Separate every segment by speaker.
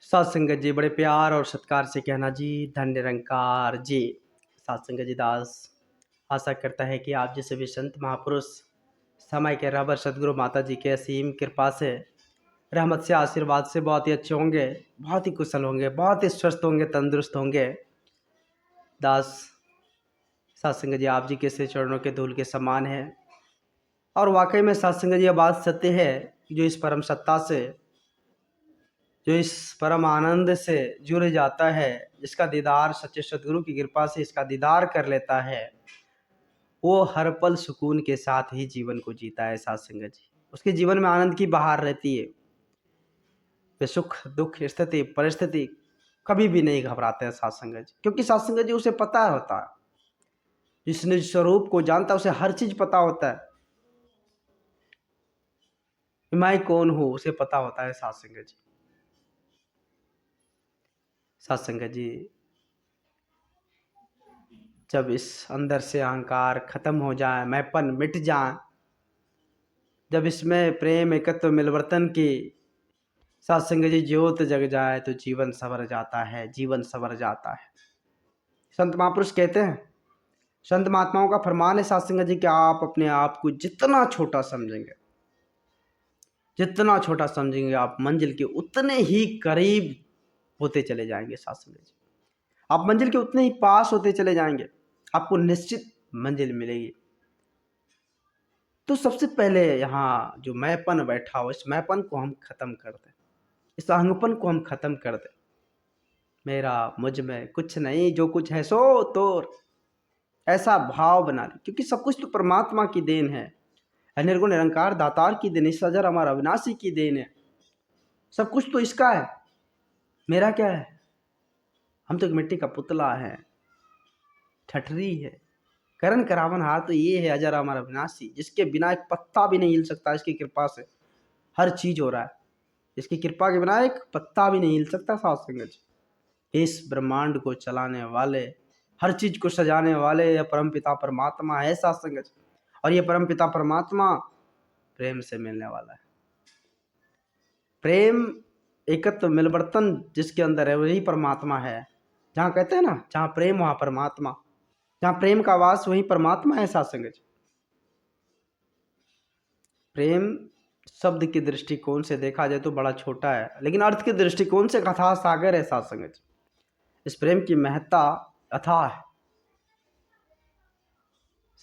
Speaker 1: सात संगत जी बड़े प्यार और सत्कार से कहना जी धन निरंकार जी। सात संगत जी दास आशा करता है कि आप जैसे भी संत महापुरुष समय के रहबर सदगुरु माता जी के असीम कृपा से रहमत से आशीर्वाद से बहुत ही अच्छे होंगे, बहुत ही कुशल होंगे, बहुत ही स्वस्थ होंगे, तंदुरुस्त होंगे। दास सात संगत जी आप जी के से चरणों के धूल के समान है और वाकई में सात संगत जी यह बात सत्य है कि जो इस परम सत्ता से, जो इस परम आनंद से जुड़ जाता है, जिसका दीदार सच्चे सदगुरु की कृपा से इसका दीदार कर लेता है, वो हर पल सुकून के साथ ही जीवन को जीता है। सात संगत जी उसके जीवन में आनंद की बहार रहती है। वे सुख दुख स्थिति परिस्थिति कभी भी नहीं घबराते हैं सात संगत जी, क्योंकि सात संगत जी उसे पता होता है। जिस निज स्वरूप को जानता है उसे हर चीज पता होता है। मैं कौन हूँ उसे पता होता है सात संगत जी। सात संगत जी जब इस अंदर से अहंकार खत्म हो जाए, मैंपन मिट जाए, जब इसमें प्रेम एकत्व मिलवर्तन की सत्संग जी ज्योत जग जाए तो जीवन संवर जाता है, जीवन संवर जाता है। संत महापुरुष कहते हैं, संत महात्माओं का फरमान है सत्संग जी कि आप अपने आप को जितना छोटा समझेंगे, जितना छोटा समझेंगे आप मंजिल के उतने ही करीब होते चले जाएंगे। सत्संग जी आप मंजिल के उतने ही पास होते चले जाएंगे, आपको निश्चित मंजिल मिलेगी। तो सबसे पहले यहाँ जो मैंपन बैठा हो, इस मैंपन को हम खत्म कर दें, इस अहंगपन को हम खत्म कर दें। मेरा मुझ में कुछ नहीं, जो कुछ है सो तो ऐसा भाव बना ले, क्योंकि सब कुछ तो परमात्मा की देन है, निर्गुण निरंकार दातार की देन, इस अजर हमारा अविनाशी की देन है। सब कुछ तो इसका है, मेरा क्या है? हम तो एक मिट्टी का पुतला है, ठठरी है। करण करावन हार तो ये है अजर हमारा अविनाशी, जिसके बिना एक पत्ता भी नहीं हिल सकता। इसकी कृपा से हर चीज हो रहा है, इसकी कृपा के बिना एक पत्ता भी नहीं हिल सकता। साथ संगत इस ब्रह्मांड को चलाने वाले, हर चीज को सजाने वाले यह परम पिता परमात्मा है। साथ संगत और ये परम पिता परमात्मा प्रेम से मिलने वाला है। प्रेम एकत्व मिलवर्तन जिसके अंदर है वही परमात्मा है। जहाँ कहते हैं ना, जहाँ प्रेम वहाँ परमात्मा, जहाँ प्रेम का वास वही परमात्मा है। साथ संगत प्रेम शब्द के दृष्टिकोण से देखा जाए तो बड़ा छोटा है, लेकिन अर्थ के दृष्टिकोण से कथा सागर है। साथ संगत इस प्रेम की महत्ता अथाह है।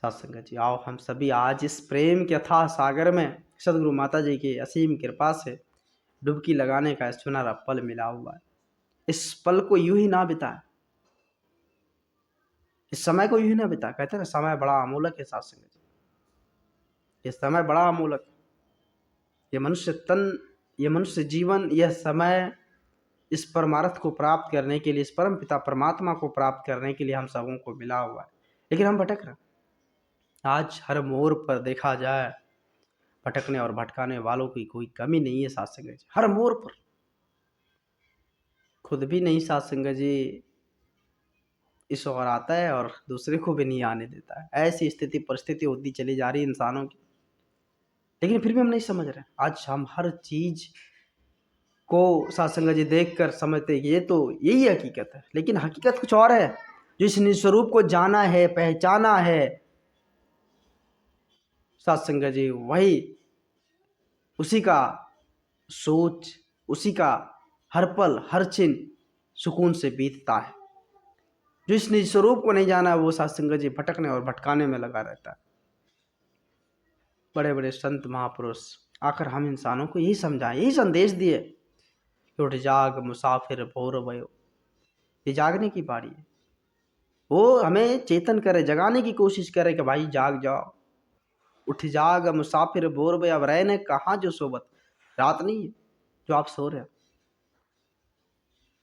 Speaker 1: साथ संगत जी आओ हम सभी आज इस प्रेम के अथाह सागर में सदगुरु माता जी की असीम कृपा से डुबकी लगाने का सुनहरा पल मिला हुआ है। इस पल को यूं ही ना बिताए, इस समय को यूं ही ना बिताए। कहते हैं ना समय बड़ा अमूलक है। साथ संगत जी ये समय बड़ा अमूलक है। ये मनुष्य तन, ये मनुष्य जीवन, यह समय इस परमार्थ को प्राप्त करने के लिए, इस परम पिता परमात्मा को प्राप्त करने के लिए हम सबों को मिला हुआ है, लेकिन हम भटक रहे। आज हर मोड़ पर देखा जाए भटकने और भटकाने वालों की कोई कमी नहीं है। साथ संगत जी हर मोड़ पर, खुद भी नहीं साथ संगत जी इस ओर आता है और दूसरे को भी नहीं आने देता है। ऐसी स्थिति परिस्थिति होती चली जा रही है इंसानों की, लेकिन फिर भी हम नहीं समझ रहे। आज हम हर चीज को साथ संगत जी देख कर समझते कि ये तो यही हकीकत है, लेकिन हकीकत कुछ और है। जो इस निस्वरूप को जाना है, पहचाना है साथ संगत जी, वही उसी का सोच, उसी का हर पल हर क्षण सुकून से बीतता है। जो इस निज स्वरूप को नहीं जाना वो साथ संगत जी भटकने और भटकाने में लगा रहता है। बड़े बड़े संत महापुरुष आकर हम इंसानों को यही समझाए, यही संदेश दिए कि उठ जाग मुसाफिर भोर भयो। ये जागने की बारी है। वो हमें चेतन करे, जगाने की कोशिश करे कि भाई जाग जाओ, उठ जाग मुसाफिर भोर भयो। अब रहने कहाँ जो सोबत, रात नहीं है जो आप सो रहे हो,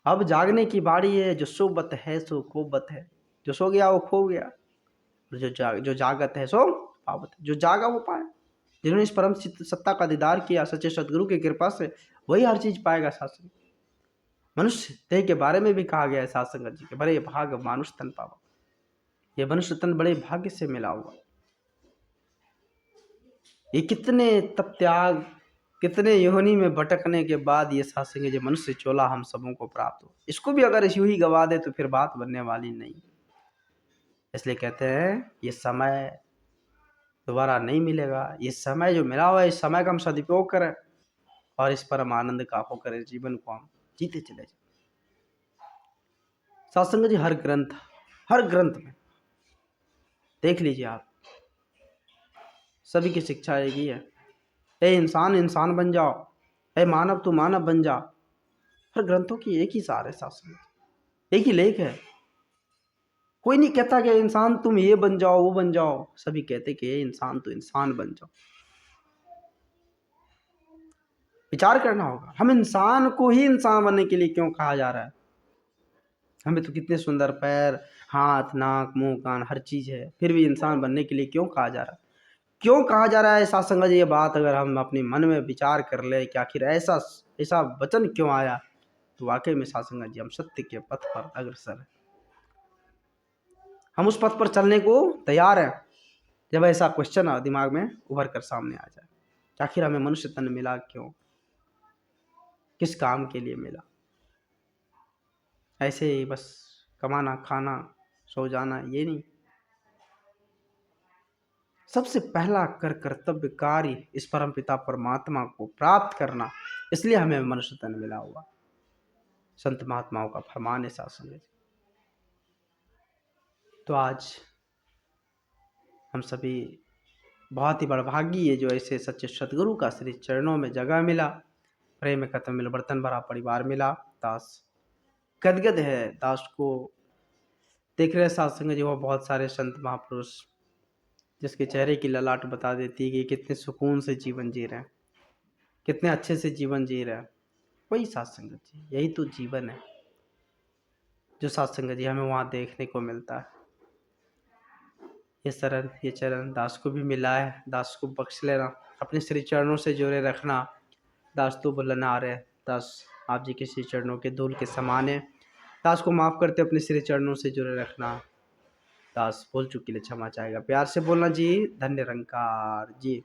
Speaker 1: अब जागने की बारी है। जो सोबत है सो कोबत है, जो सो गया वो खो गया, जो जागत है सो पावत है। जो जागा वो पाए। जिन्होंने इस परम सत्ता का दीदार किया सच्चे सदगुरु की कृपा से, वही हर चीज पाएगा। साथ मनुष्य देह के बारे में भी कहा गया है साथ संगत जी के, बड़े भाग मानुष तन पावा। ये मनुष्य तन बड़े भाग्य से मिला हुआ। ये कितने तप त्याग कितने योनि में भटकने के बाद ये सात्संग जो मनुष्य चोला हम सबों को प्राप्त हो, इसको भी अगर यूं ही गवा दे तो फिर बात बनने वाली नहीं। इसलिए कहते हैं ये समय दोबारा नहीं मिलेगा। ये समय जो मिला हुआ है, इस समय का हम सदुपयोग करें और इस परम आनंद का होकर जीवन को हम जीते चले जाए। सत्संग जी हर ग्रंथ में देख लीजिए आप, सभी की शिक्षा एक ही है, ए इंसान इंसान बन जाओ, ए मानव तू मानव बन जा। हर ग्रंथों की एक ही सार है, सत्संग एक ही लेख है। कोई नहीं कहता कि इंसान तुम ये बन जाओ वो बन जाओ, सभी कहते कि ए इंसान तू इंसान बन जाओ। विचार करना होगा, हम इंसान को ही इंसान बनने के लिए क्यों कहा जा रहा है? हमें तो कितने सुंदर पैर, हाथ, नाक, मुंह, कान हर चीज है, फिर भी इंसान बनने के लिए क्यों कहा जा रहा है? क्यों कहा जा रहा है सत्संग जी? ये बात अगर हम अपने मन में विचार कर ले कि आखिर ऐसा ऐसा वचन क्यों आया, तो वाकई में सत्संग जी हम सत्य के पथ पर अग्रसर है। हम उस पथ पर चलने को तैयार हैं जब ऐसा क्वेश्चन दिमाग में उभर कर सामने आ जाए कि आखिर हमें मनुष्य तन मिला क्यों, किस काम के लिए मिला? ऐसे ही बस कमाना, खाना, सो जाना, ये नहीं। सबसे पहला कर्तव्य कार्य इस परम पिता परमात्मा को प्राप्त करना, इसलिए हमें मनुष्य तन मिला हुआ। संत महात्माओं का फरमान है सत्संग। तो आज हम सभी बहुत ही बड़भागी है जो ऐसे सच्चे सतगुरु का श्री चरणों में जगह मिला, प्रेम कथम मिल बर्तन भरा परिवार मिला। दास गदगद है, दास को देख रहे सत्संग जी वो बहुत सारे संत महापुरुष जिसके चेहरे की ललाट बता देती है कि कितने सुकून से जीवन जी रहे हैं, कितने अच्छे से जीवन जी रहे हैं। वही सत्संग जी, यही तो जीवन है जो सत्संग जी हमें वहाँ देखने को मिलता है। ये चरण दास को भी मिला है, दास को बख्श लेना, अपने श्री चरणों से जोड़े रखना। दास तो बुलना आ रहे, दास आप जी के श्री चरणों के धूल के समान है। दास को माफ़ करते अपने श्री चरणों से जुड़े रखना। दास बोल चुकी ले क्षमा चाहेगा, प्यार से बोलना जी। धन्य निरंकार जी।